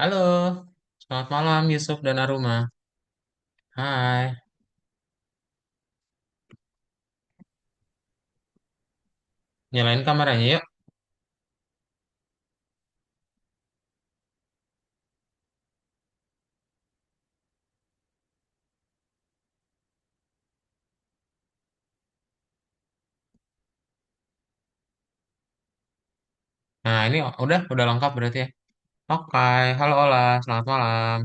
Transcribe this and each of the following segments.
Halo, selamat malam Yusuf dan Aruma. Hai, nyalain kameranya yuk. Nah, ini udah lengkap berarti ya. Oke, halo Ola, selamat malam.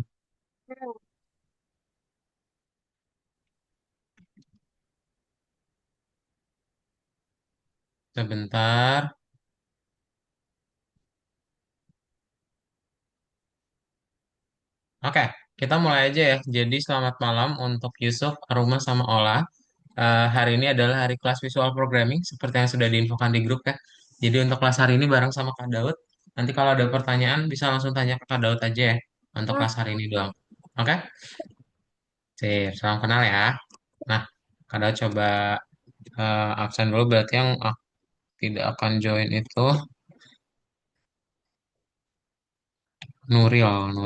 Sebentar. Oke, kita mulai aja ya. Jadi selamat malam untuk Yusuf, Aruma, sama Ola. Hari ini adalah hari kelas visual programming seperti yang sudah diinfokan di grup ya. Jadi untuk kelas hari ini bareng sama Kak Daud. Nanti kalau ada pertanyaan bisa langsung tanya ke Kak Daud aja ya. Untuk Ah, kelas hari ini doang. Oke? Sip, salam kenal ya. Nah, Kak Daud coba absen dulu berarti yang tidak akan join itu Nuril.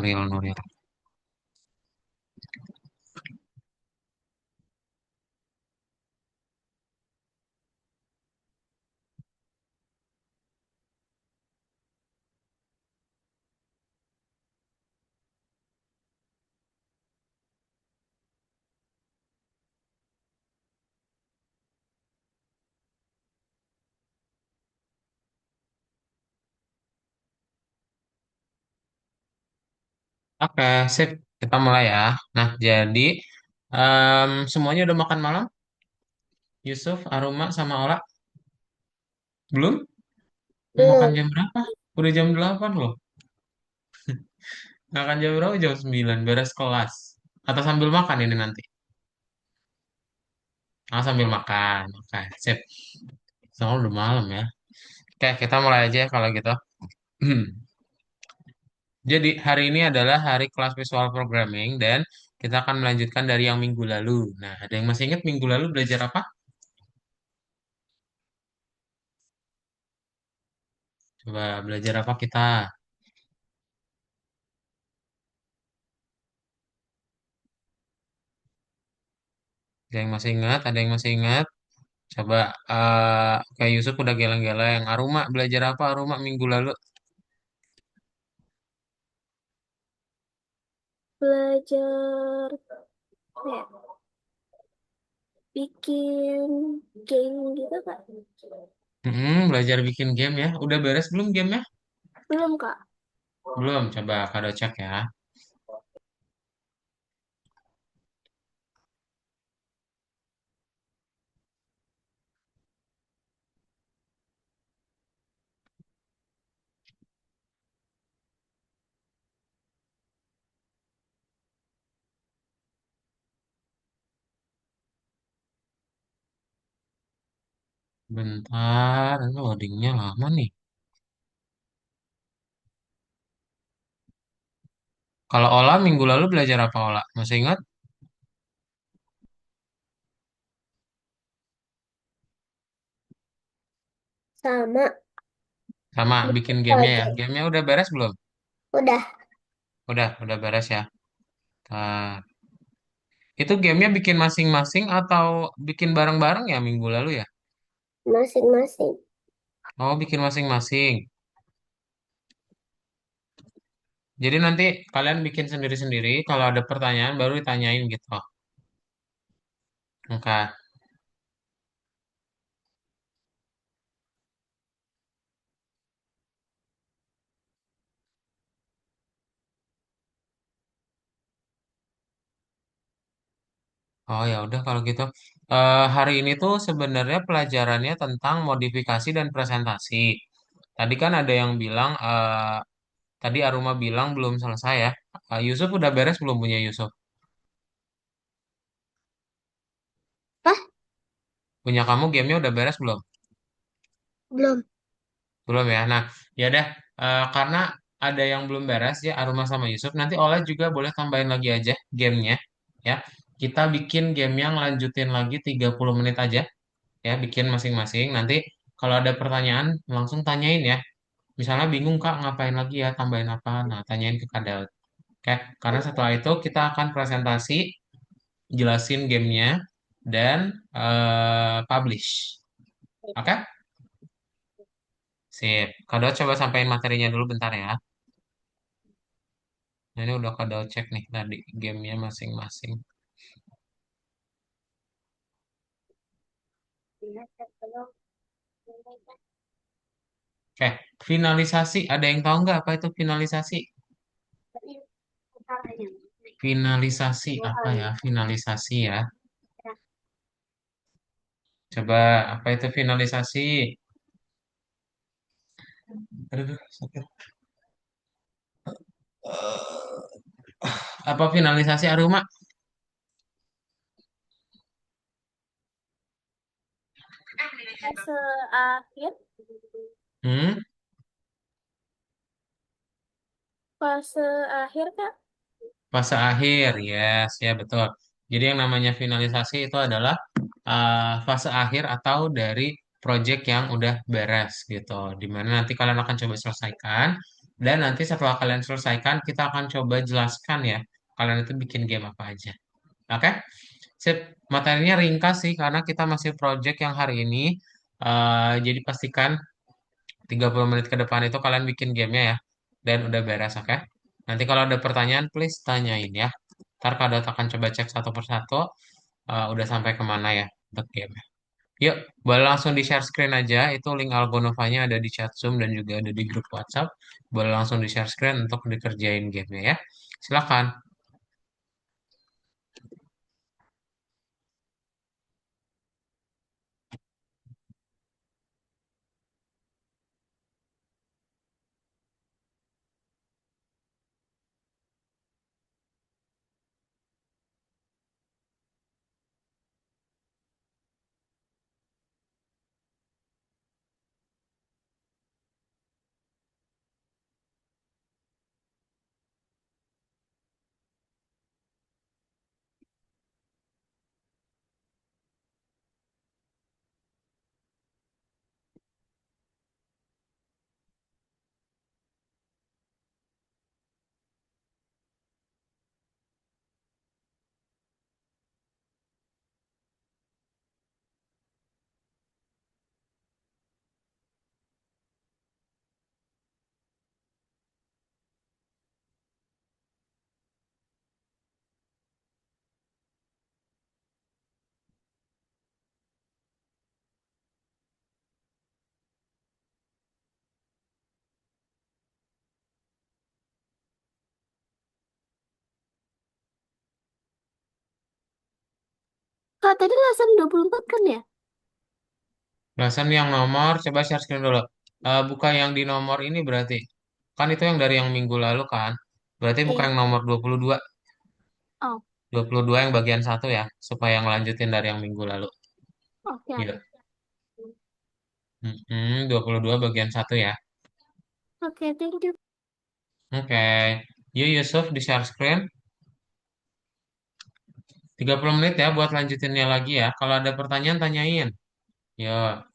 Oke, sip. Kita mulai ya. Nah, jadi semuanya udah makan malam? Yusuf, Aruma, sama Ola? Belum? Mau makan belum. jam berapa? Udah jam 8 loh. Makan jam berapa? Jam 9 beres kelas. Atau sambil makan ini nanti? Ah, sambil makan. Oke, sip. Soalnya udah malam ya. Oke, kita mulai aja ya kalau gitu. Jadi hari ini adalah hari kelas visual programming dan kita akan melanjutkan dari yang minggu lalu. Nah, ada yang masih ingat minggu lalu belajar apa? Coba belajar apa kita? Ada yang masih ingat? Ada yang masih ingat? Coba kayak Yusuf udah geleng-geleng. Aruma belajar apa Aruma minggu lalu? Belajar kayak bikin game gitu kak. Belajar bikin game ya. Udah beres belum gamenya? Belum kak. Belum. Coba kado cek ya. Bentar, ini loadingnya lama nih. Kalau Ola minggu lalu belajar apa Ola? Masih ingat? Sama Sama bikin bikin gamenya ya. project. Gamenya udah beres belum? Udah Udah beres ya. Nah, itu gamenya bikin masing-masing atau bikin bareng-bareng ya minggu lalu ya? masing-masing. Oh, bikin masing-masing. Jadi nanti kalian bikin sendiri-sendiri. Kalau ada pertanyaan baru ditanyain gitu. Oke. Oh ya udah kalau gitu. Hari ini tuh sebenarnya pelajarannya tentang modifikasi dan presentasi. Tadi kan ada yang bilang, tadi Aruma bilang belum selesai ya. Yusuf udah beres belum punya Yusuf? Apa? Punya kamu gamenya udah beres belum? Belum. Belum ya. Nah, ya udah. Karena ada yang belum beres ya Aruma sama Yusuf. Nanti Ola juga boleh tambahin lagi aja gamenya. Ya, kita bikin game yang lanjutin lagi 30 menit aja. Ya, bikin masing-masing. Nanti kalau ada pertanyaan langsung tanyain ya. Misalnya bingung Kak ngapain lagi ya, tambahin apa? Nah, tanyain ke Kak Daud. Oke, karena setelah itu kita akan presentasi, jelasin gamenya, dan publish. Oke? Sip. Kak Daud coba sampein materinya dulu bentar ya. Nah, ini udah Kak Daud cek nih tadi gamenya masing-masing. Oke, finalisasi. Ada yang tahu nggak apa itu finalisasi? Finalisasi apa ya? Finalisasi ya. Coba apa itu finalisasi? Aduh, sakit. Apa finalisasi Aruma? Fase akhir, Hmm? fase akhir Kak. Fase akhir, yes, ya betul. Jadi yang namanya finalisasi itu adalah fase akhir atau dari project yang udah beres gitu. Dimana nanti kalian akan coba selesaikan dan nanti setelah kalian selesaikan kita akan coba jelaskan ya kalian itu bikin game apa aja. Oke? Sip. Materinya ringkas sih karena kita masih project yang hari ini. Jadi pastikan 30 menit ke depan itu kalian bikin gamenya ya. Dan udah beres, oke? Nanti kalau ada pertanyaan, please tanyain ya. Ntar Kak Dot akan coba cek satu persatu. Udah sampai kemana ya untuk game. Yuk, boleh langsung di share screen aja. Itu link Algonovanya ada di chat Zoom dan juga ada di grup WhatsApp. Boleh langsung di share screen untuk dikerjain gamenya ya. Silakan. Kak, tadi lesson 24 kan ya? Belasan yang nomor, coba share screen dulu. Buka yang di nomor ini berarti. Kan itu yang dari yang minggu lalu kan. Berarti buka Iya. yang nomor 22. Oh, 22 yang bagian satu ya. Supaya ngelanjutin dari yang minggu lalu. oke ada. Yuk. 22 bagian satu ya. Oke, thank you. Oke. Yuk Yusuf di share screen. 30 menit ya buat lanjutinnya lagi ya. Kalau ada pertanyaan tanyain. Yuk.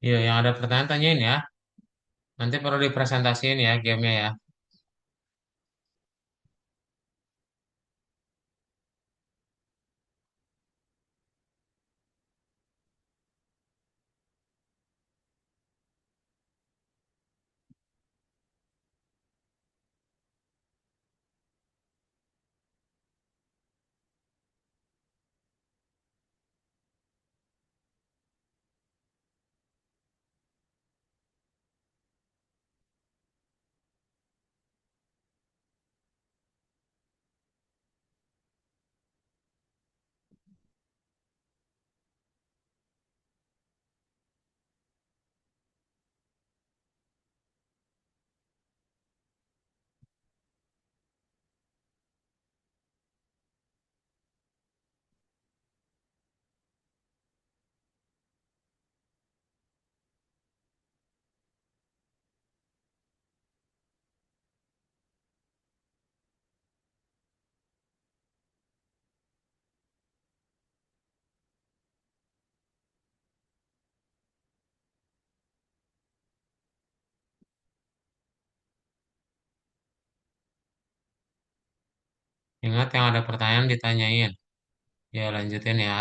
Iya, yang ada pertanyaan tanyain ya. Nanti perlu dipresentasiin ya gamenya ya. Ingat yang ada pertanyaan ditanyain. Ya, lanjutin ya.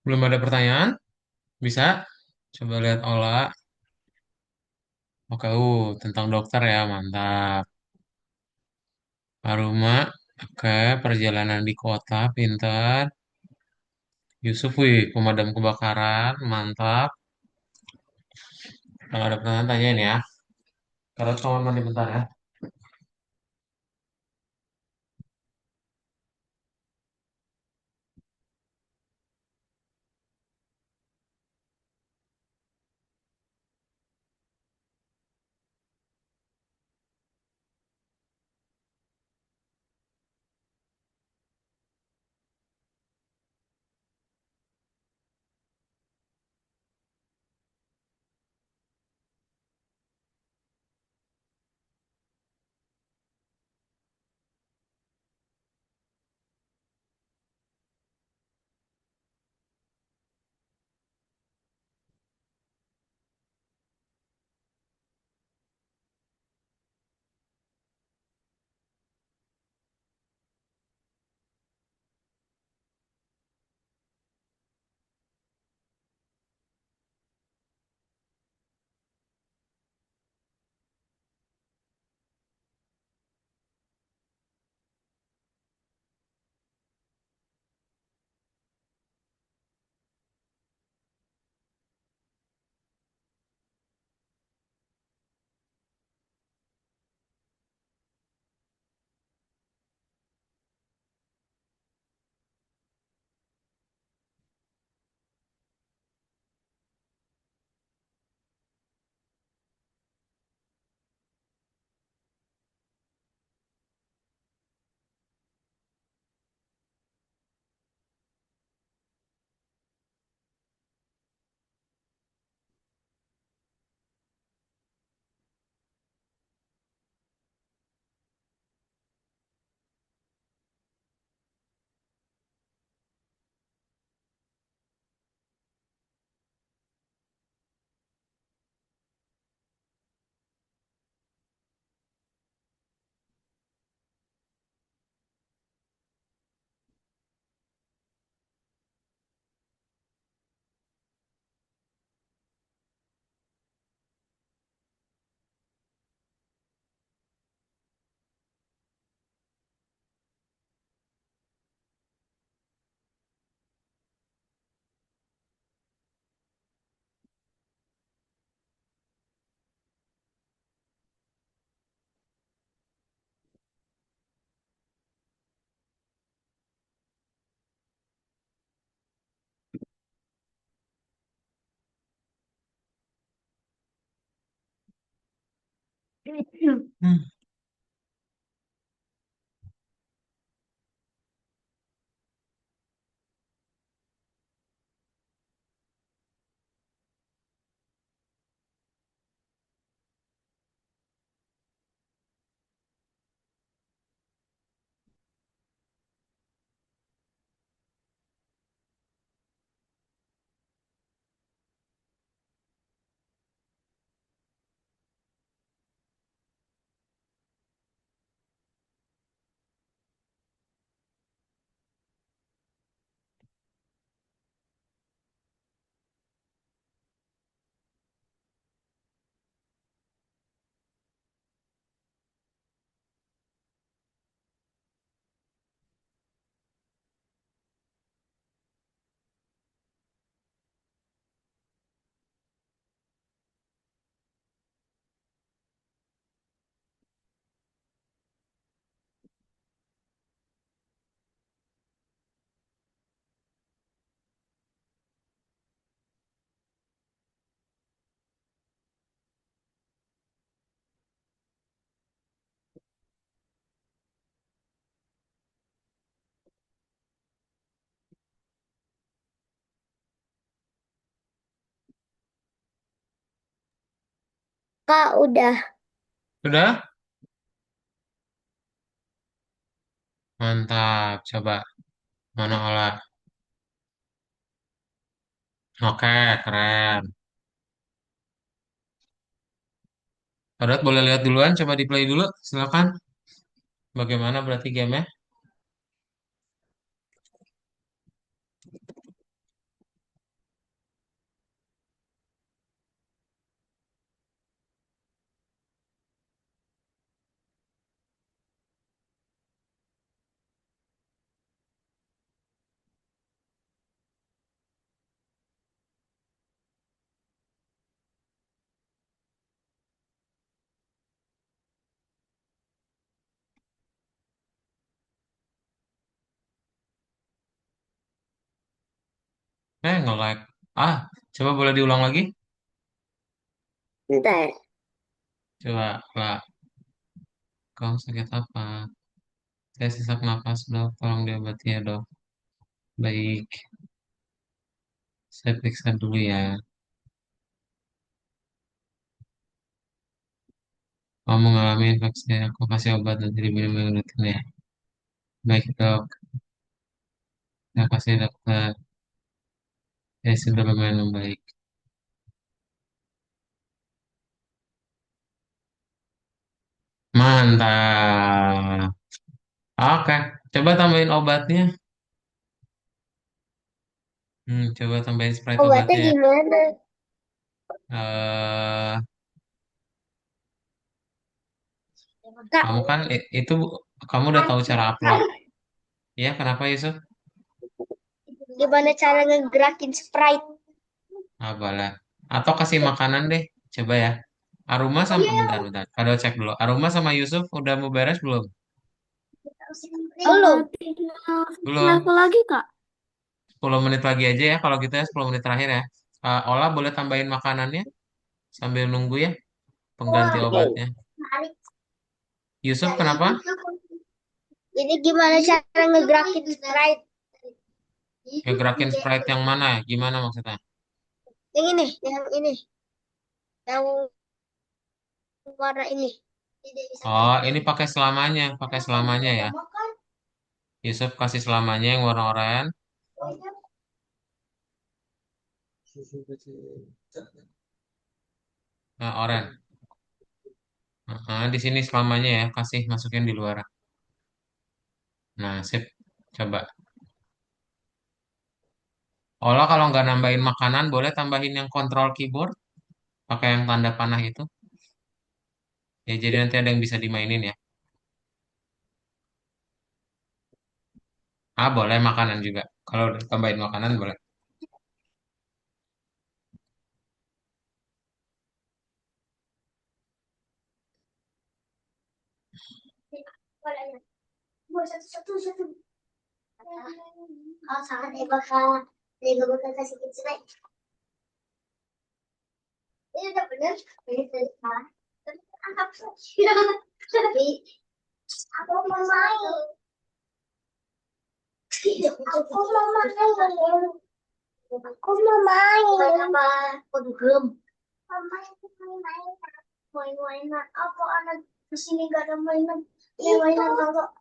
Belum ada pertanyaan? Bisa? Coba lihat Ola. Oke, tentang dokter ya, mantap. Aruma, oke, perjalanan di kota, pintar. Yusuf, wih, pemadam kebakaran, mantap. Kalau ada pertanyaan, tanyain ya. Kalau kamar mandi bentar ya. Hmm. Kak, udah. Sudah? Mantap. Coba, mana Ola? Oke, keren. Kodrat boleh lihat duluan, coba di play dulu. Silakan. Bagaimana berarti gamenya? Nge-lag. Ah, coba boleh diulang lagi? Bentar. Coba, Kak. Kamu sakit apa? Saya sesak napas, dok. Tolong diobati ya, dok. Baik, saya periksa dulu ya. Kamu mengalami infeksi, aku kasih obat nanti diminum rutin ya. Baik, dok. Terima kasih, dokter. Ya, sudah lumayan membaik. Mantap. Oke, coba tambahin obatnya. Coba tambahin Sprite Obatnya obatnya ya. gimana? Eh, Kak, kamu kan itu kamu udah tahu cara upload. Ya, kenapa Yusuf? gimana cara ngegerakin Sprite? Apalah. Atau kasih makanan deh. Coba ya. Aruma sama bentar bentar. Kalau cek dulu. Aruma sama Yusuf udah mau beres belum? Belum. Belum. Aku lagi, Kak. 10 menit lagi aja ya. Kalau gitu ya 10 menit terakhir ya. Ola boleh tambahin makanannya sambil nunggu ya pengganti Oke. obatnya. Yusuf kenapa? Jadi gimana cara ngegerakin Sprite? Ngegerakin Sprite yang mana? Gimana maksudnya? Yang warna ini. Oh, ini pakai selamanya ya. Yusuf kasih selamanya yang warna oranye. Nah, oranye. Di sini selamanya ya, kasih masukin di luar. Nah, sip. Coba. Olah kalau nggak nambahin makanan, boleh tambahin yang kontrol keyboard, pakai yang tanda panah itu. Ya, jadi nanti ada yang bisa dimainin ya. Boleh makanan juga. Kalau udah tambahin makanan, boleh. Kalau sangat bakal kasih Sprite. Ini udah bener. Ini tadi salah. Tapi angkat saja. Tapi aku mau main. Aku mau main. Aku mau main. Main apa? Penggem. Mama itu main-main. Main-mainan. Apa anak di sini gak ada mainan? Ini mainan kalau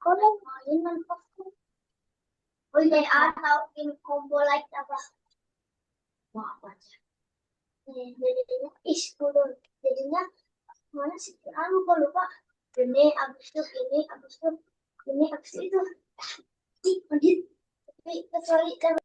kau mainan pasti. Oh iya, atau ini combo like apa? Wah, apa aja. Jadinya dulu. Jadinya mana sih? Aku kok lupa. Ini abis itu ini abis itu ini abis itu. Ih, Adit. Tapi kecuali kan.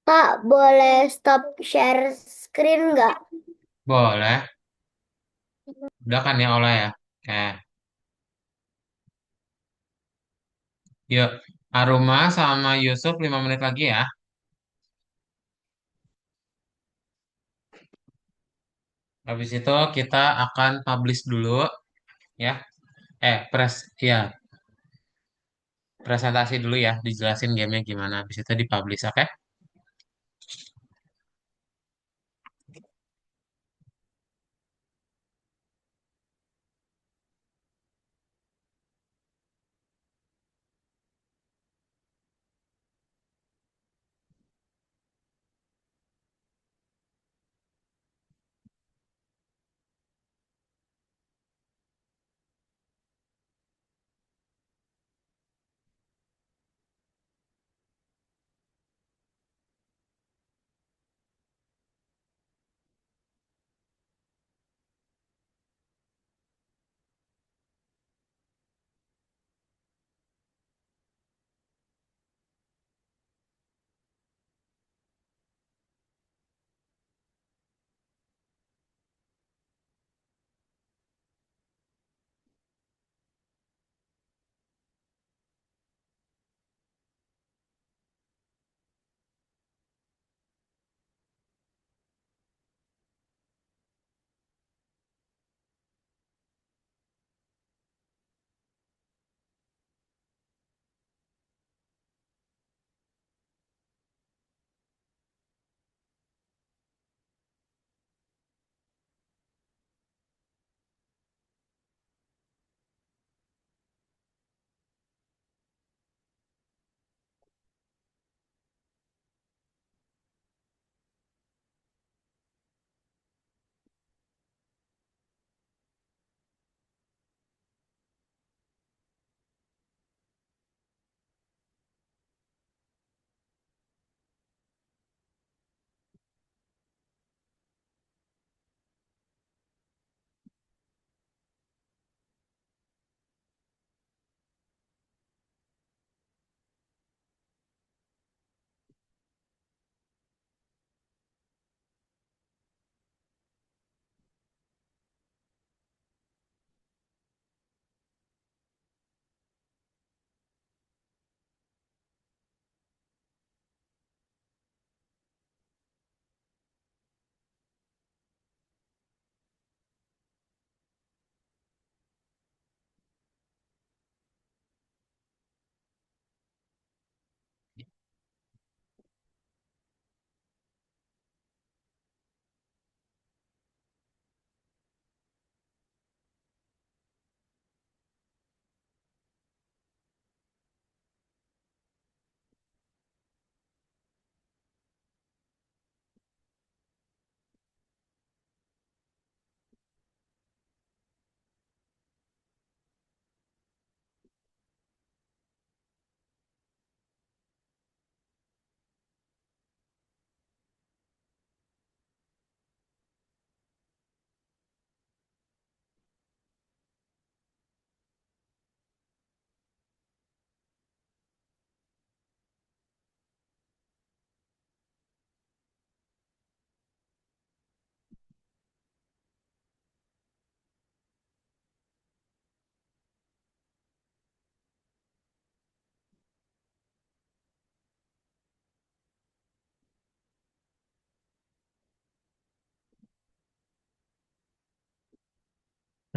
Kak, boleh stop share screen nggak? Boleh. Udah kan ya, Ola ya? Oke. Yuk, Aruma sama Yusuf 5 menit lagi ya. Habis itu kita akan publish dulu ya. Ya, presentasi dulu ya, dijelasin gamenya gimana. Habis itu dipublish, oke?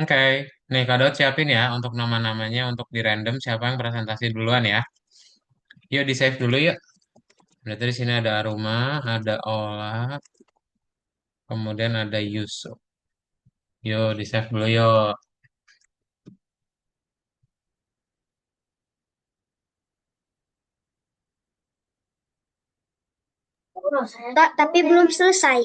Oke, nih Kak Daud siapin ya untuk nama-namanya untuk di random siapa yang presentasi duluan ya. Yuk di save dulu yuk. Berarti di sini ada Aruma, ada Ola, kemudian ada Yusuf. Yuk di save dulu yuk. Tapi belum selesai.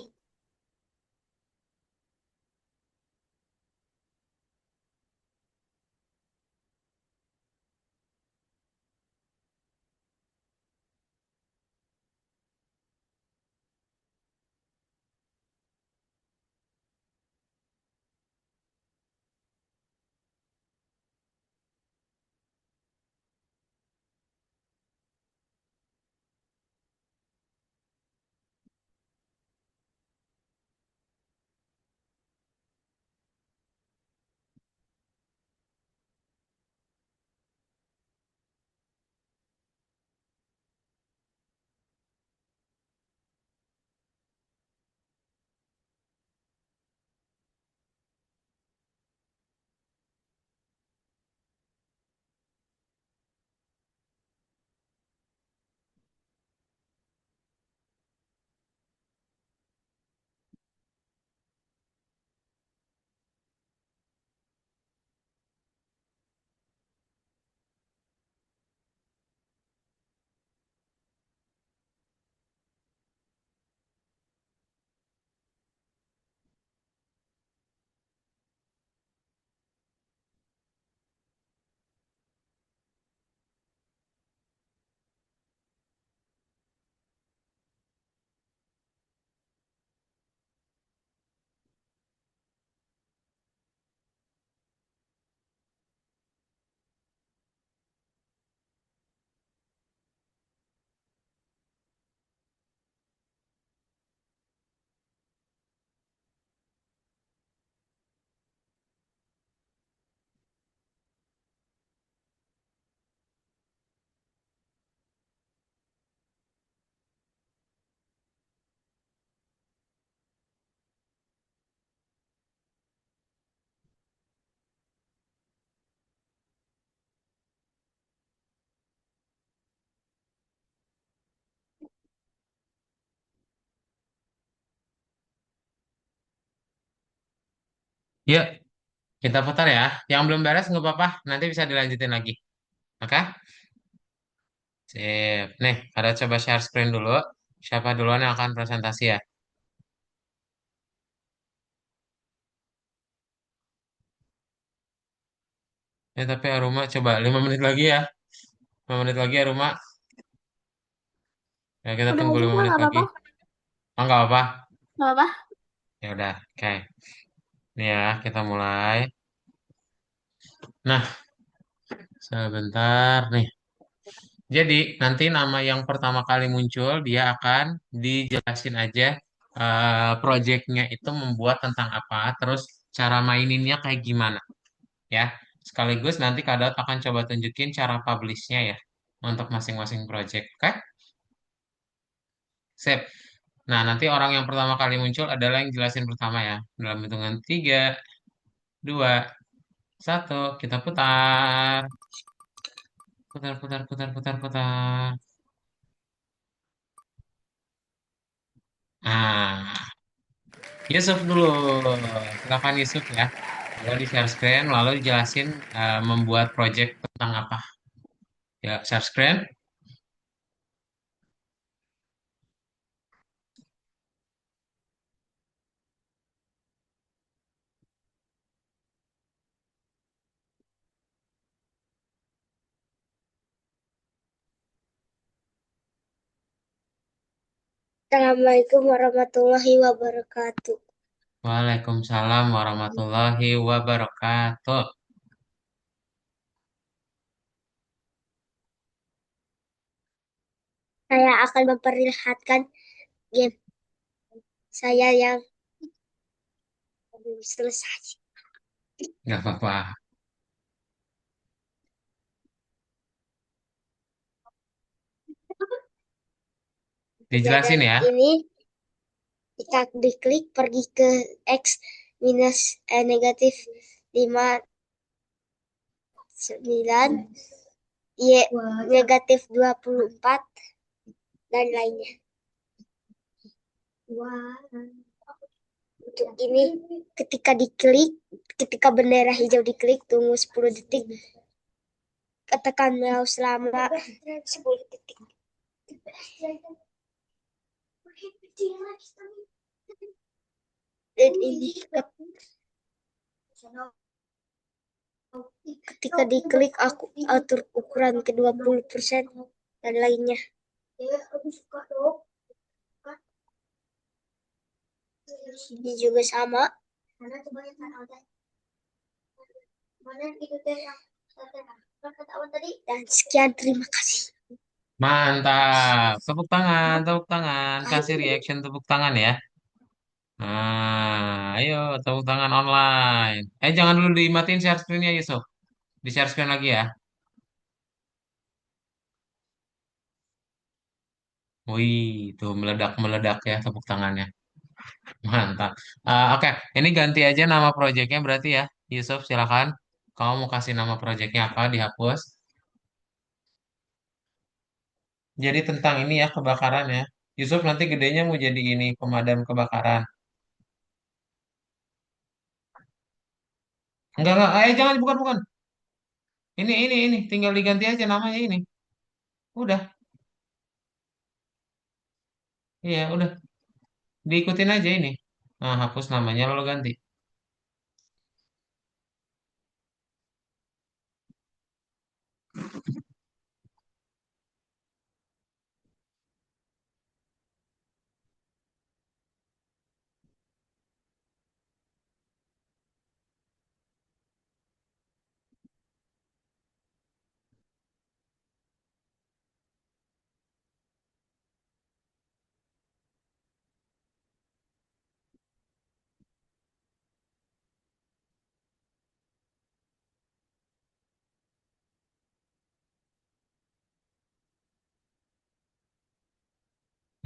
Yuk, kita putar ya. Yang belum beres nggak apa-apa, nanti bisa dilanjutin lagi. Oke? Sip. Nih, ada coba share screen dulu. Siapa duluan yang akan presentasi ya? Tapi Aruma coba 5 menit lagi ya. 5 menit lagi Aruma. Ya, kita Udah tunggu aja 5 mah menit nggak lagi. apa-apa. Oh, nggak apa. Nggak apa. Ya udah, oke. Nih ya, kita mulai. Nah, sebentar nih. Jadi, nanti nama yang pertama kali muncul, dia akan dijelasin aja projectnya itu membuat tentang apa, terus cara maininnya kayak gimana, ya. Sekaligus nanti Kak Daud akan coba tunjukin cara publishnya ya, untuk masing-masing project, oke? Sip. Nah, nanti orang yang pertama kali muncul adalah yang jelasin pertama ya. Dalam hitungan 3, 2, 1, kita putar. Putar, putar, putar, putar, putar. Nah, Yusuf dulu. Silakan Yusuf ya. Lalu di share screen, lalu dijelasin membuat project tentang apa. Ya, share screen. Assalamualaikum warahmatullahi wabarakatuh. Waalaikumsalam warahmatullahi wabarakatuh. Saya akan memperlihatkan game saya yang belum selesai. Nggak apa-apa. Dijelasin Kejadian ya. ini jika diklik pergi ke X minus negatif 59, Y negatif 24, dan lainnya. Untuk ini ketika diklik, ketika bendera hijau diklik, tunggu 10 detik, katakan mouse selama 10 detik. Dan ini ketika diklik aku atur ukuran ke 20% dan lainnya. Ini juga sama. Dan sekian, terima kasih. Mantap. Tepuk tangan, tepuk tangan. Kasih reaction tepuk tangan ya. Nah, ayo tepuk tangan online. Jangan dulu dimatiin share screen-nya Yusuf. Di share screen lagi ya. Wih, tuh meledak-meledak ya tepuk tangannya. Mantap. Oke, ini ganti aja nama proyeknya berarti ya. Yusuf, silakan. Kamu mau kasih nama proyeknya apa? Dihapus. Jadi tentang ini ya kebakaran ya. Yusuf nanti gedenya mau jadi ini pemadam kebakaran. Enggak. Jangan bukan bukan. Ini tinggal diganti aja namanya ini. Udah. Iya, udah. Diikutin aja ini. Nah, hapus namanya lalu ganti.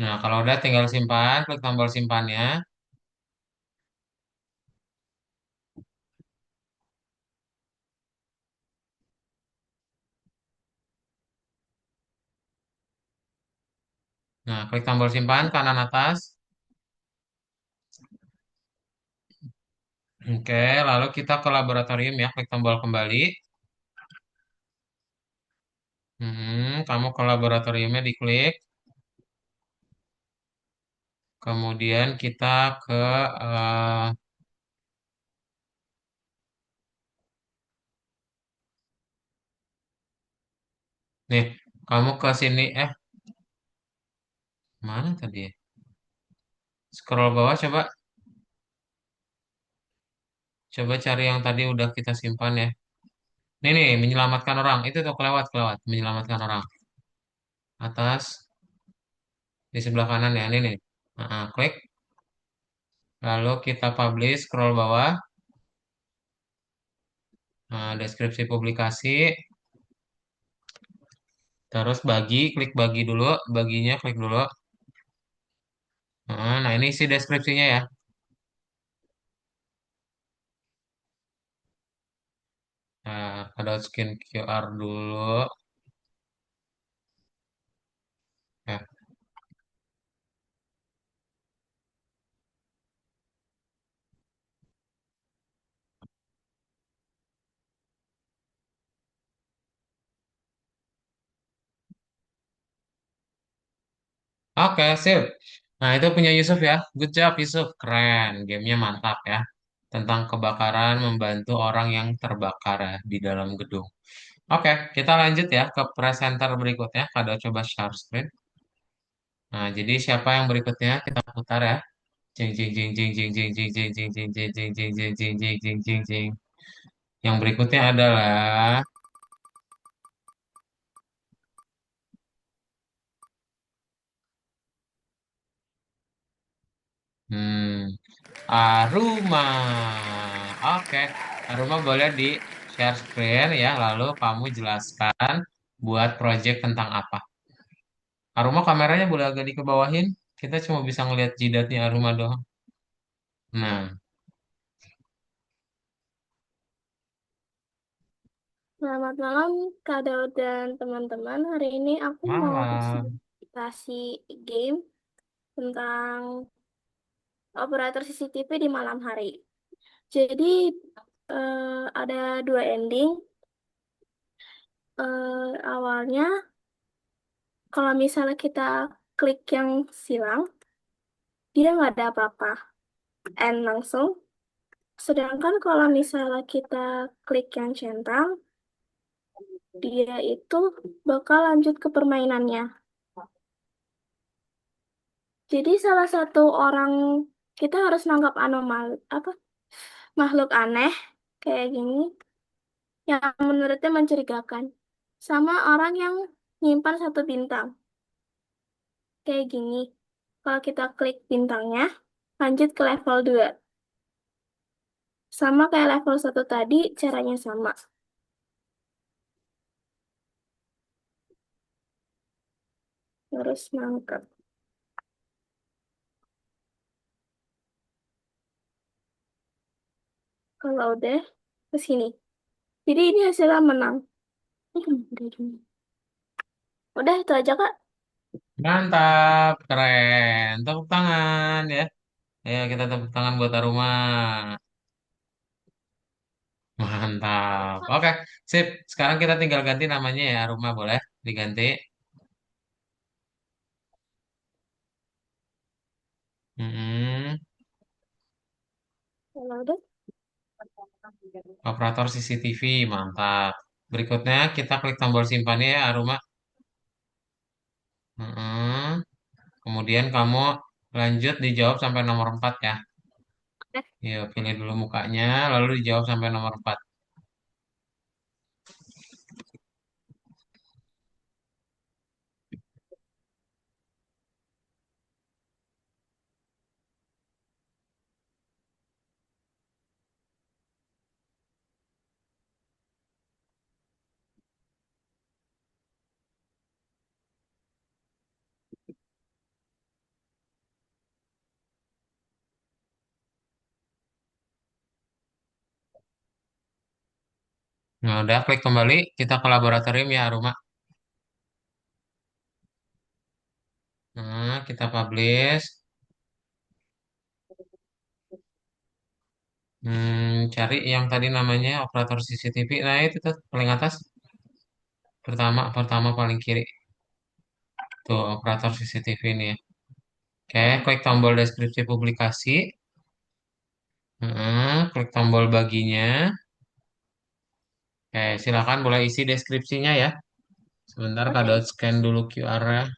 Nah, kalau udah tinggal simpan, klik tombol simpannya. Nah, klik tombol simpan kanan atas. Oke, lalu kita ke laboratorium ya, klik tombol kembali. Kamu ke laboratoriumnya diklik. Kemudian kita ke eh, nih, kamu ke sini mana tadi ya? Scroll bawah coba, coba cari yang tadi udah kita simpan ya. Nih, menyelamatkan orang. Itu tuh kelewat, kelewat, menyelamatkan orang. Atas di sebelah kanan ya, ini nih. Klik, lalu kita publish, scroll bawah, deskripsi publikasi, terus bagi, klik bagi dulu, baginya klik dulu. Nah, ini isi deskripsinya ya. Nah, ada scan QR dulu. Ya. Oke, sip. Nah, itu punya Yusuf ya. Good job, Yusuf. Keren. Gamenya mantap ya. Tentang kebakaran membantu orang yang terbakar ya di dalam gedung. Oke, kita lanjut ya ke presenter berikutnya. Kada coba share screen. Nah, jadi siapa yang berikutnya kita putar ya. Jing jing jing jing jing jing jing jing jing jing jing jing jing jing jing jing jing jing jing. Yang berikutnya adalah hmm, Aruma. Oke, Aruma boleh di share screen ya. Lalu kamu jelaskan buat project tentang apa. Aruma kameranya boleh agak dikebawahin. Kita cuma bisa ngelihat jidatnya Aruma doang. Nah, Selamat malam, Kak Daud dan teman-teman. Hari ini aku mau malam. presentasi game tentang operator CCTV di malam hari. Jadi, ada dua ending. Awalnya, kalau misalnya kita klik yang silang, dia nggak ada apa-apa. End langsung. Sedangkan kalau misalnya kita klik yang centang, dia itu bakal lanjut ke permainannya. Jadi salah satu orang kita harus nangkap anomali apa makhluk aneh kayak gini yang menurutnya mencurigakan sama orang yang nyimpan satu bintang kayak gini. Kalau kita klik bintangnya, lanjut ke level 2. Sama kayak level 1 tadi, caranya sama. Harus nangkep. Kalau udah ke sini. Jadi ini hasilnya menang. Udah gini. Udah itu aja Kak. Mantap, keren. Tepuk tangan ya. Ayo kita tepuk tangan buat Aruma. Mantap. Oke, sip. Sekarang kita tinggal ganti namanya ya, Aruma boleh diganti. Mm-mm. Kalau udah, Operator CCTV, mantap. Berikutnya kita klik tombol simpan ya, Aruma. Mm-mm. Kemudian kamu lanjut dijawab sampai nomor 4 ya. Yuk, pilih dulu mukanya, lalu dijawab sampai nomor 4. Nah, udah klik kembali, kita ke laboratorium ya, Aruma. Nah, kita publish. Cari yang tadi namanya operator CCTV. Nah, itu tuh paling atas. Pertama, pertama paling kiri. Tuh, operator CCTV ini ya. Oke, klik tombol deskripsi publikasi. Klik tombol baginya. Oke, silakan boleh isi deskripsinya ya. Sebentar, Kak Oke. Daud scan dulu QR-nya.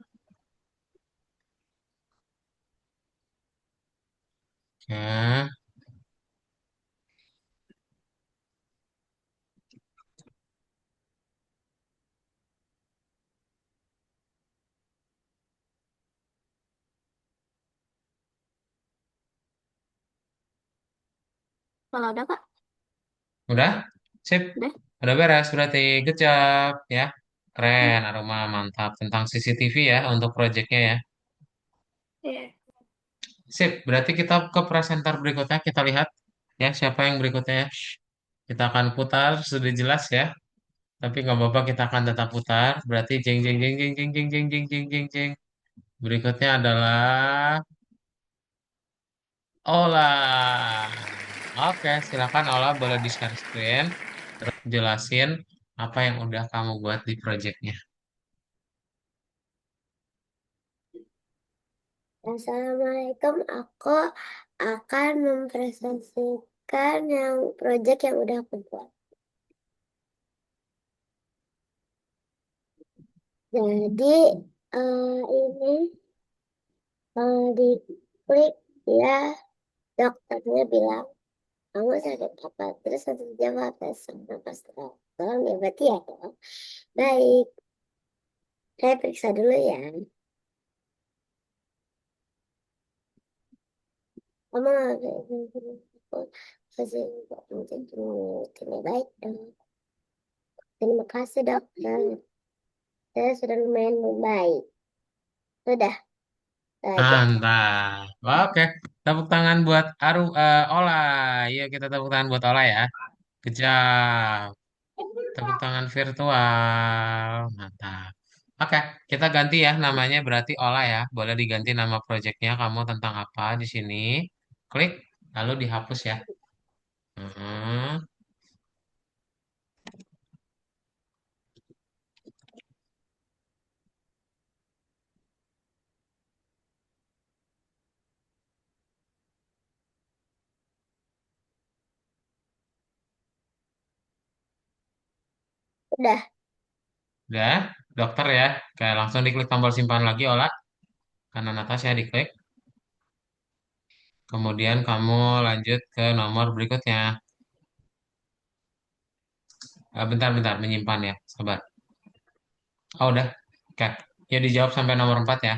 Oke, Kalau ada Kak, udah? Sip. udah. Udah beres, berarti good job ya. Keren, Aroma, mantap. Tentang CCTV ya untuk proyeknya ya. Iya. Sip, berarti kita ke presenter berikutnya. Kita lihat ya siapa yang berikutnya ya. Kita akan putar, sudah jelas ya. Tapi nggak apa-apa, kita akan tetap putar. Berarti jeng jeng jeng jeng jeng jeng jeng jeng jeng jeng jeng. Berikutnya adalah Ola. Oke, silakan Ola boleh di share screen. Terus jelasin apa yang udah kamu buat di projectnya. Assalamualaikum, aku akan mempresentasikan yang proyek yang udah aku buat. Jadi ini diklik ya, dokternya bilang kamu sakit apa? Terus aku jawab sesak napas tolong diobati ya dok. Baik, saya periksa dulu ya. Kamu kasih ini baik dok. Terima kasih dokter. Saya sudah lumayan membaik. Sudah aja. Mantap. Oke, tepuk tangan buat Ola. Yuk kita tepuk tangan buat Ola ya. Kejam. Tepuk tangan virtual. Mantap. Oke, kita ganti ya namanya berarti Ola ya. Boleh diganti nama projectnya kamu tentang apa di sini. Klik, lalu dihapus ya. Mhm. Udah. Udah, dokter ya. Oke, langsung diklik tombol simpan lagi Ola. Kanan atas ya diklik. Kemudian kamu lanjut ke nomor berikutnya. Bentar-bentar, menyimpan ya. Sabar. Oh, udah. Oke. Ya dijawab sampai nomor 4 ya.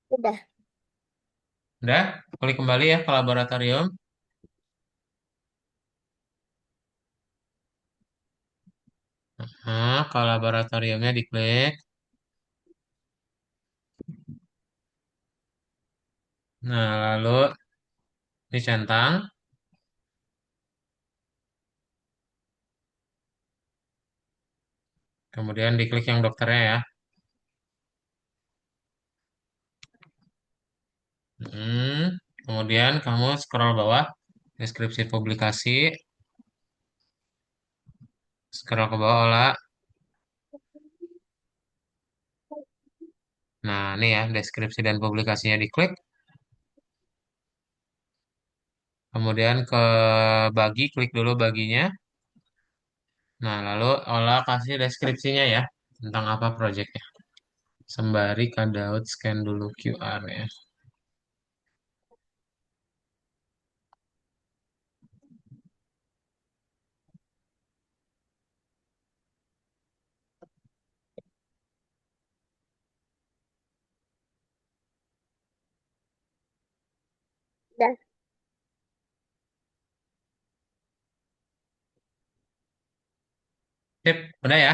Udah. Udah, klik kembali ya ke laboratorium. Nah, ke laboratoriumnya diklik. Nah, lalu dicentang. Kemudian diklik yang dokternya ya. Kemudian kamu scroll bawah. Deskripsi publikasi. Scroll ke bawah lah. Nah, ini ya deskripsi dan publikasinya diklik. Kemudian ke bagi, klik dulu baginya. Nah, lalu olah kasih deskripsinya ya tentang apa proyeknya. Sembari Kak Daud scan dulu QR ya. Dah. Sip, udah ya.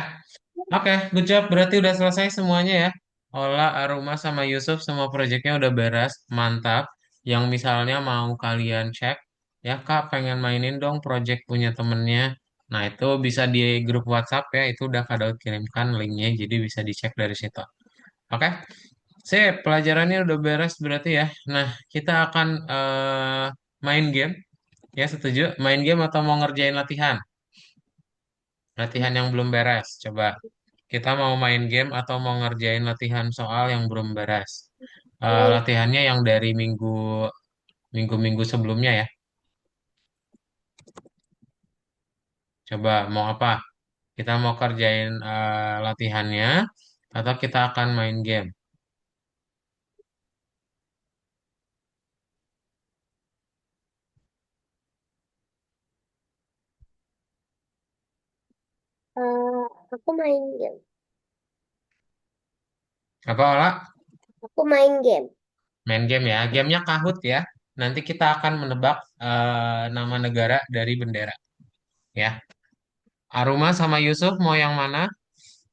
Oke, good job. Berarti udah selesai semuanya ya. Ola, Aruma, sama Yusuf semua proyeknya udah beres. Mantap. Yang misalnya mau kalian cek, ya Kak pengen mainin dong proyek punya temennya. Nah itu bisa di grup WhatsApp ya. Itu udah Kak Daud kirimkan linknya, jadi bisa dicek dari situ. Oke, sip. Pelajarannya udah beres berarti ya. Nah, kita akan main game. Ya, setuju? Main game atau mau ngerjain latihan? Latihan yang belum beres. Coba. Kita mau main game atau mau ngerjain latihan soal yang belum beres? Main. Latihannya yang dari minggu-minggu sebelumnya ya. Coba mau apa? Kita mau kerjain latihannya atau kita akan main game? Aku main game. Apa olah? Aku main game. Main game ya. Gamenya Kahoot ya. Nanti kita akan menebak nama negara dari bendera ya. Aruma sama Yusuf mau yang mana?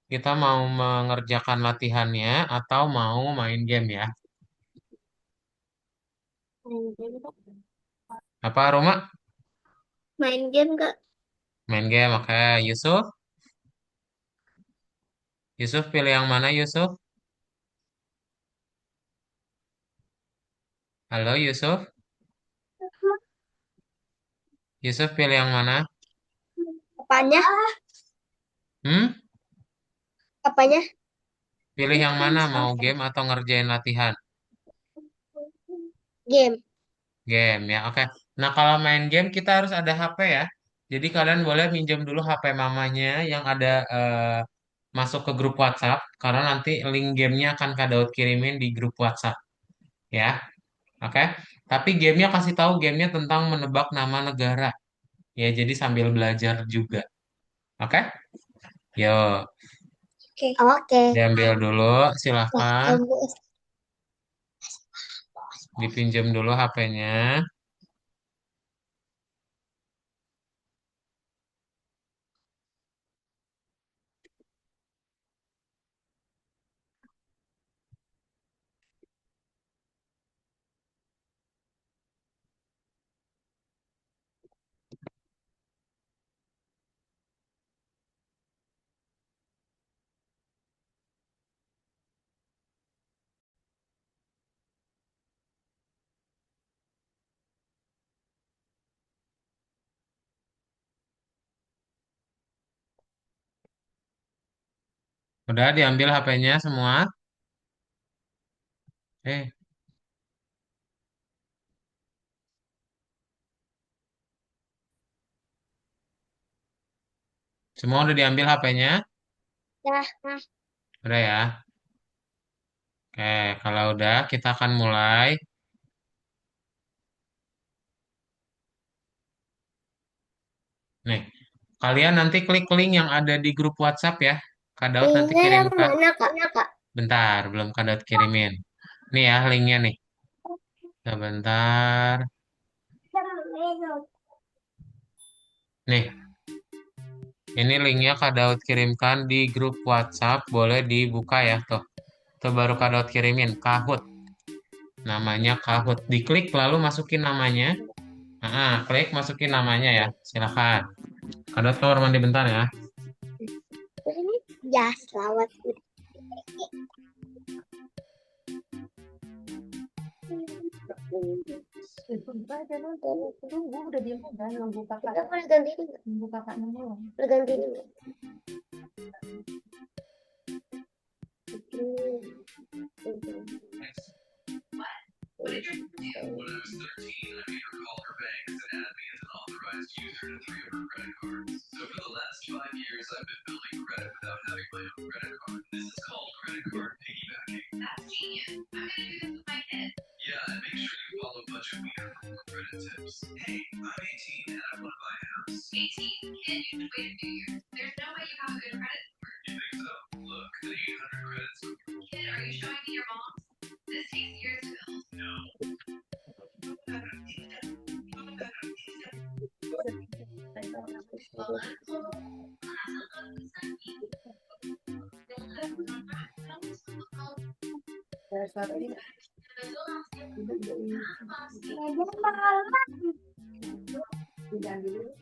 Kita mau mengerjakan latihannya atau mau main game ya? Main game Kak. Apa Aruma? Main game Kak. Main game, oke. Yusuf? Yusuf pilih yang mana Yusuf? Halo Yusuf? Yusuf pilih yang mana? Apanya? Hmm? Apanya? Pilih yang mana? Mau game atau ngerjain latihan? Game. Game ya, oke. Nah kalau main game kita harus ada HP ya. Jadi kalian boleh minjem dulu HP mamanya yang ada masuk ke grup WhatsApp. Karena nanti link gamenya akan Kak Daud kirimin di grup WhatsApp ya. Oke. Tapi gamenya kasih tahu gamenya tentang menebak nama negara. Ya jadi sambil belajar juga. Oke? Yuk, Oke. Oke. diambil dulu, Wah, silahkan. kamu Dipinjam dulu HP-nya. Udah diambil HP-nya semua. Eh, semua udah diambil HP-nya. dah. Nah, Udah ya. Oke, kalau udah kita akan mulai. Nih, kalian nanti klik link yang ada di grup WhatsApp ya. Kak Daud nanti linknya yang kirimkan. mana Kak? Kak? Bentar, belum Kak Daud kirimin. Nih ya linknya nih. Sebentar. Nih, ini linknya Kak Daud kirimkan di grup WhatsApp. Boleh dibuka ya tuh. Tuh baru Kak Daud kirimin. Kahoot. Namanya Kahoot. Diklik lalu masukin namanya. Klik masukin namanya ya. Silakan. Kak Daud kamar mandi bentar ya. Terus ini ya selamat. Sumpah aja nonton. Tunggu, udah diam aja. Nunggu kakak. Kita boleh ganti ini nggak? Nunggu kakaknya dulu. Boleh ganti ini nggak? When I was 13, I made her call her bank and add me as an authorized user to 3 of her credit cards. So for the last 5 years, I've been building credit without having my own credit card. This is called credit card piggyback. Yeah, and make sure you follow Budget Weeder for more credit tips. Hey, I'm 18 and I want to buy a house. 18? Kid, you should wait a few years. There's no way you have a good credit score. You think so? Look, the 800 credit score. Kid, are you showing me your mom? This takes years to build. No. Belajar malam. Jangan dulu.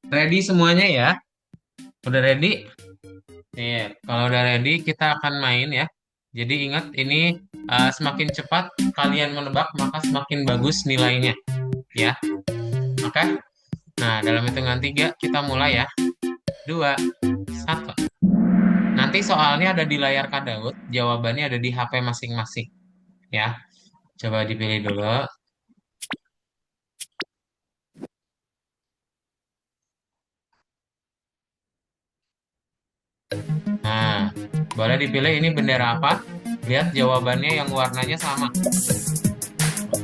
Ready semuanya ya? Udah ready? Nih, kalau udah ready kita akan main ya. Jadi ingat ini semakin cepat kalian menebak maka semakin bagus nilainya ya. Oke? Nah, dalam hitungan 3 kita mulai ya. 2, 1. Nanti soalnya ada di layar Kak Daud, jawabannya ada di HP masing-masing ya. Coba dipilih dulu. Nah, boleh dipilih ini bendera apa? Lihat jawabannya yang warnanya sama.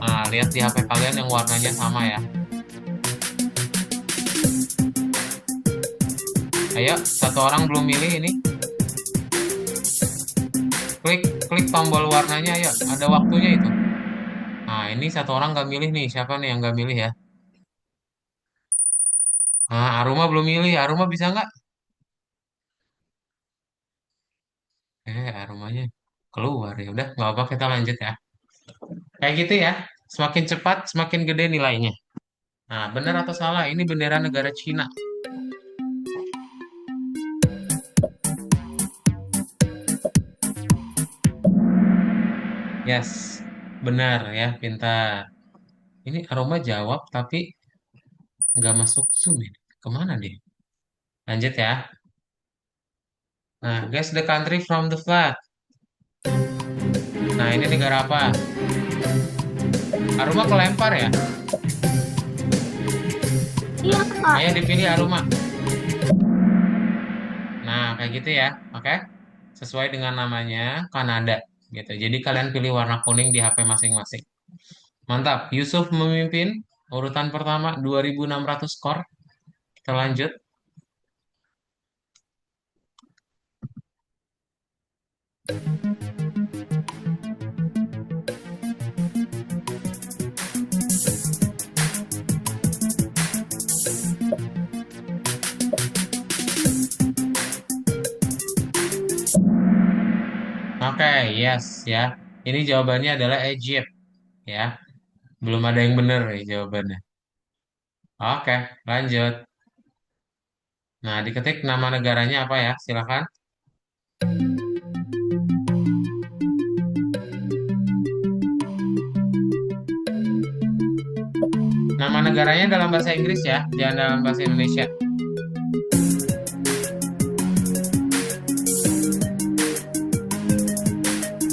Nah, lihat di HP kalian yang warnanya sama ya. Ayo, satu orang belum milih ini. Klik, klik tombol warnanya, ayo. Ada waktunya itu. Nah, ini satu orang nggak milih nih. Siapa nih yang nggak milih ya? Nah, Aruma belum milih. Aruma bisa nggak? Arumanya keluar ya. Udah, nggak apa kita lanjut ya. Kayak gitu ya. Semakin cepat, semakin gede nilainya. Nah, benar atau salah? Ini bendera negara Cina. Yes, benar ya, pintar. Ini Aroma jawab tapi nggak masuk Zoom ini. Kemana dia? Lanjut ya. Nah, guess the country from the flag. Nah, ini negara apa? Aruma kelempar ya? Iya, Kak. Ayo dipilih Aruma. Nah, kayak gitu ya. Oke? Sesuai dengan namanya, Kanada. Gitu. Jadi kalian pilih warna kuning di HP masing-masing. Mantap. Yusuf memimpin urutan pertama 2.600 skor. Kita lanjut. Oke, yes ya. Ini jawabannya adalah Egypt ya. Belum ada yang benar nih jawabannya. Oke, lanjut. Nah, diketik nama negaranya apa ya? Silakan. Nama negaranya dalam bahasa Inggris ya, jangan dalam bahasa Indonesia.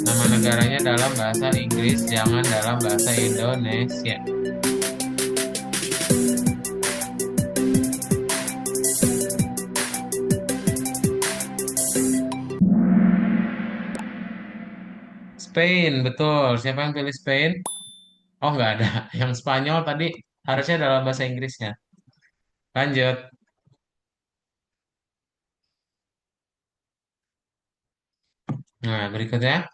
Nama negaranya dalam bahasa Inggris, jangan dalam bahasa Indonesia. Spain, betul. Siapa yang pilih Spain? Oh, nggak ada. Yang Spanyol tadi harusnya dalam bahasa Inggrisnya. Lanjut. Nah, berikutnya.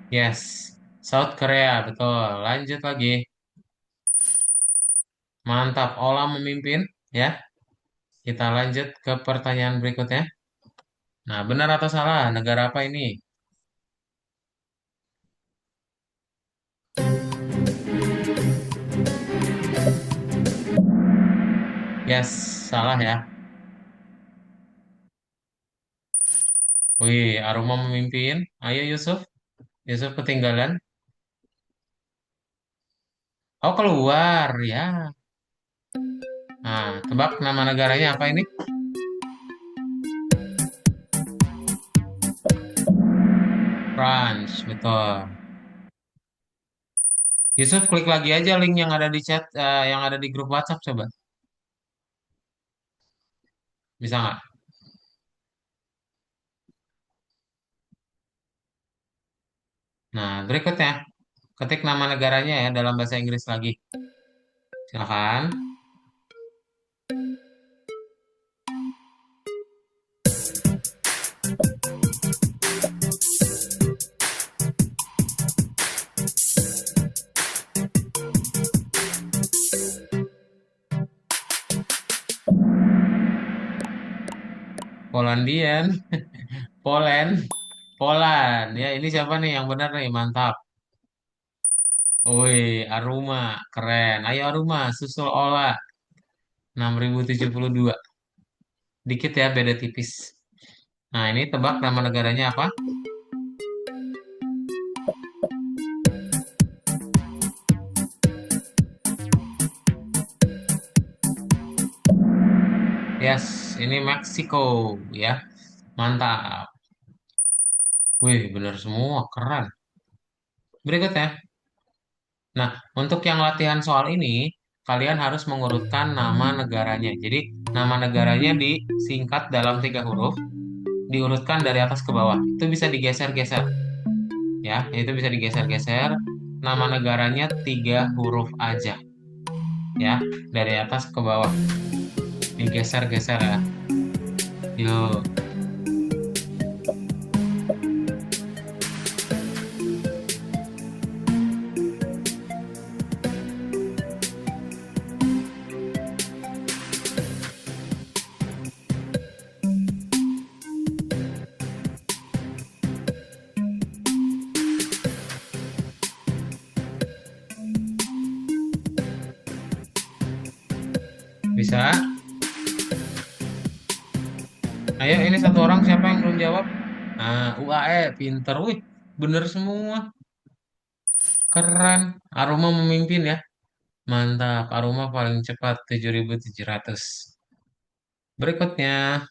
Yes, South Korea, betul. Lanjut lagi. Mantap, Ola memimpin, ya. Kita lanjut ke pertanyaan berikutnya. Nah, benar atau salah? Negara apa ini? Yes, salah ya. Wih, Aroma memimpin. Ayo Yusuf. Yusuf ketinggalan. Oh, keluar ya. Nah, tebak nama negaranya apa ini? France, betul. Yusuf klik lagi aja link yang ada di chat, yang ada di grup WhatsApp coba. Bisa nggak? Nah, berikutnya. Ketik nama negaranya ya dalam bahasa Inggris lagi. Silakan. Polandian, Poland, Poland. Ya, ini siapa nih yang benar nih? Mantap. Wih, Aruma, keren. Ayo Aruma, susul Ola. 6072. Dikit ya, beda tipis. Nah, ini tebak nama negaranya apa? Yes, ini Meksiko ya. Mantap. Wih, benar semua, keren. Berikutnya. Nah, untuk yang latihan soal ini, kalian harus mengurutkan nama negaranya. Jadi, nama negaranya disingkat dalam 3 huruf, diurutkan dari atas ke bawah. Itu bisa digeser-geser, ya. Itu bisa digeser-geser. Nama negaranya 3 huruf aja, ya, dari atas ke bawah. Digeser-geser ya. Yuk, bisa. Ayo, ini satu orang siapa yang belum jawab? Nah, UAE, pinter. Wih, bener semua. Keren. Aroma memimpin ya. Mantap, Aroma paling cepat 7.700. Berikutnya,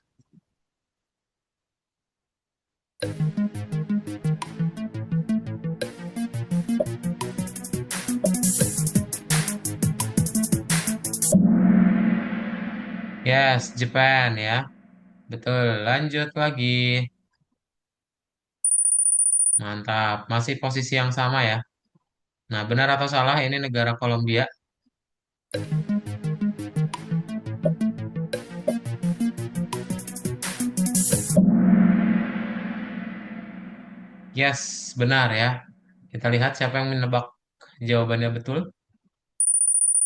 yes, Jepang ya. Betul, lanjut lagi. Mantap, masih posisi yang sama ya. Nah, benar atau salah ini negara Kolombia? Yes, benar ya. Kita lihat siapa yang menebak jawabannya betul.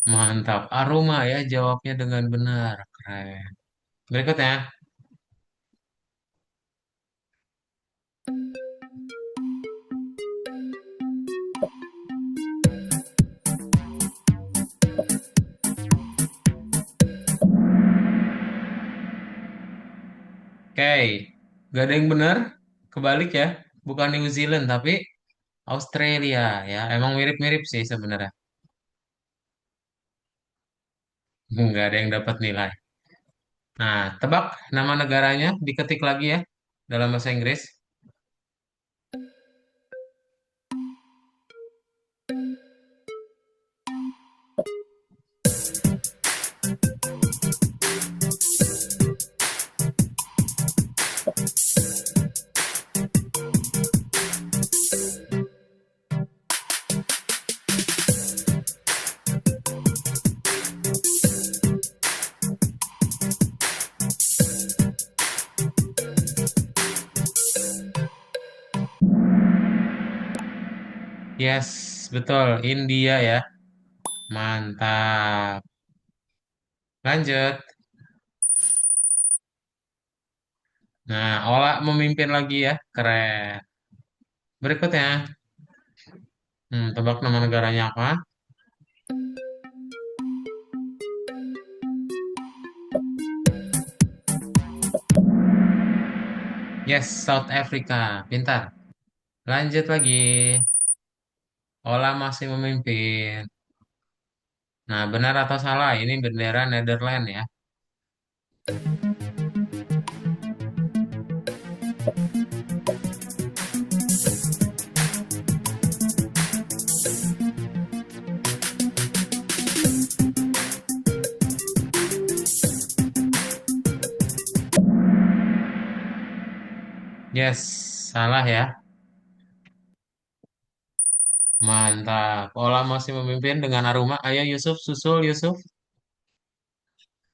Mantap, Aroma ya jawabnya dengan benar. Keren. Berikutnya, oke, gak ada yang benar. Kebalik ya, bukan New Zealand tapi Australia ya. Emang mirip-mirip sih sebenarnya. Nggak ada yang dapat nilai. Nah, tebak nama negaranya diketik lagi ya dalam bahasa Inggris. Yes, betul. India ya. Mantap. Lanjut. Nah, Ola memimpin lagi ya. Keren. Berikutnya. Tebak nama negaranya apa? Yes, South Africa. Pintar. Lanjut lagi. Ola masih memimpin. Nah, benar atau salah? Ini bendera Netherlands ya. Yes, salah ya. Mantap. Ola masih memimpin dengan Aruma. Ayo Yusuf, susul Yusuf.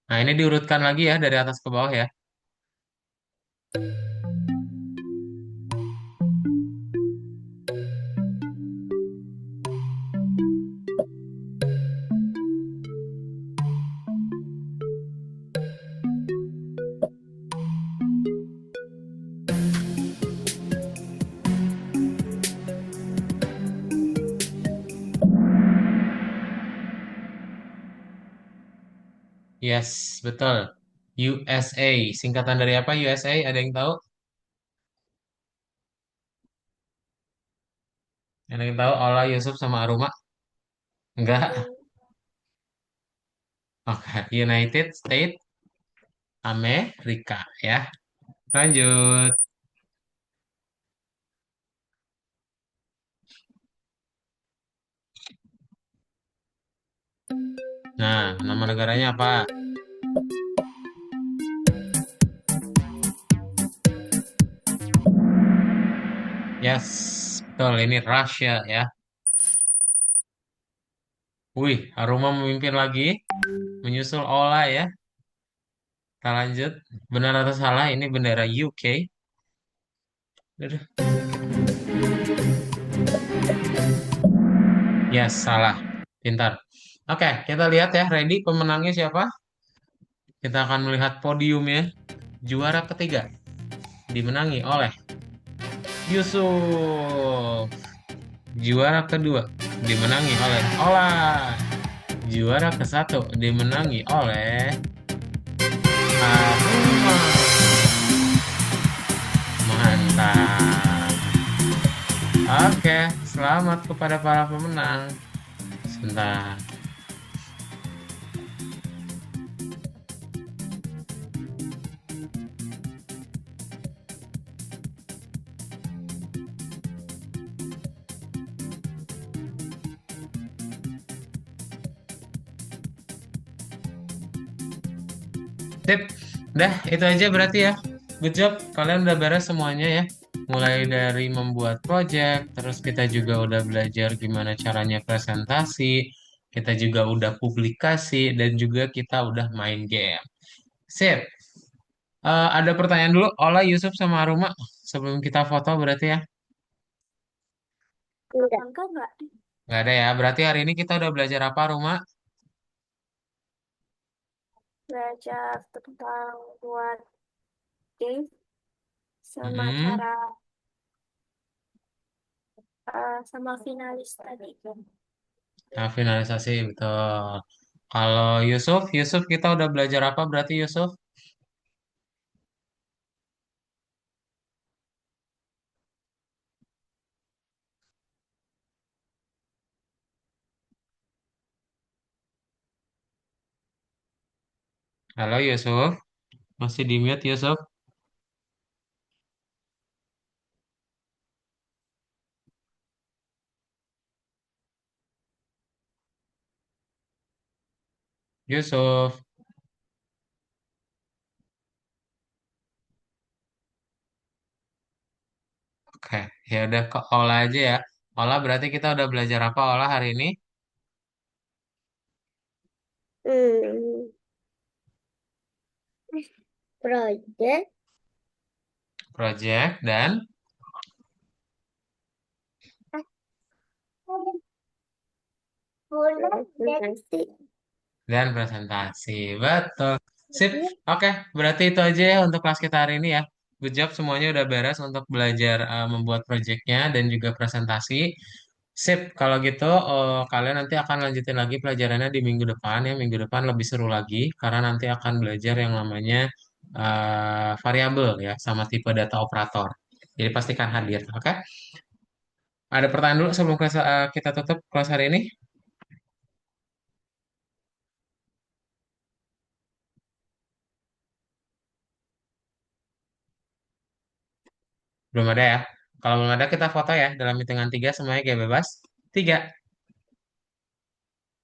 Nah, ini diurutkan lagi ya dari atas ke bawah ya. Yes, betul. USA. Singkatan dari apa USA? Ada yang tahu? Ada yang tahu? Ola, Yusuf, sama Aruma? Enggak. Oke, United States Amerika ya. Lanjut. Nah, nama negaranya apa? Yes, betul. Ini Russia ya. Wih, Aruma memimpin lagi. Menyusul Ola ya. Kita lanjut. Benar atau salah? Ini bendera UK. Aduh. Yes, salah. Pintar. Oke, kita lihat ya. Ready? Pemenangnya siapa? Kita akan melihat podiumnya. Juara ketiga dimenangi oleh Yusuf. Juara kedua dimenangi oleh Ola. Juara ke satu dimenangi oleh Aruma. Mantap. Oke, selamat kepada para pemenang. Sebentar. Sip. Dah, itu aja berarti ya. Good job. Kalian udah beres semuanya ya. Mulai dari membuat project, terus kita juga udah belajar gimana caranya presentasi, kita juga udah publikasi, dan juga kita udah main game. Sip. Ada pertanyaan dulu, Ola, Yusuf, sama Aruma sebelum kita foto berarti ya? Enggak. Nggak ada ya. Berarti hari ini kita udah belajar apa, Aruma? Belajar tentang buat game sama Mm-mm. cara sama finalis tadi. Nah, finalisasi, betul. Kalau Yusuf, Yusuf kita udah belajar apa berarti Yusuf? Halo Yusuf, masih di mute Yusuf? Yusuf, oke, ya udah ke Ola aja ya. Ola berarti kita udah belajar apa Ola hari ini? Hmm, project Project dan presentasi. presentasi. Betul. Sip. Oke, berarti itu aja ya untuk kelas kita hari ini ya. Good job semuanya udah beres untuk belajar membuat projectnya dan juga presentasi. Sip, kalau gitu kalian nanti akan lanjutin lagi pelajarannya di minggu depan ya. Minggu depan lebih seru lagi karena nanti akan belajar yang namanya variabel ya sama tipe data operator. Jadi pastikan hadir. Oke? Ada pertanyaan dulu sebelum kita tutup kelas hari ini? Belum ada ya? Kalau belum ada kita foto ya dalam hitungan tiga semuanya kayak bebas. Tiga,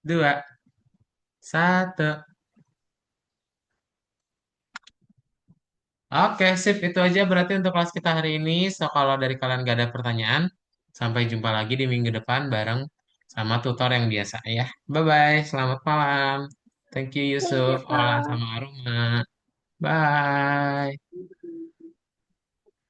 dua, satu. Oke, sip. Itu aja berarti untuk kelas kita hari ini. So, kalau dari kalian gak ada pertanyaan, sampai jumpa lagi di minggu depan bareng sama tutor yang biasa ya. Bye-bye. Selamat malam. Thank you Thank you, Yusuf, Ola, Kak. sama Aruma. Bye.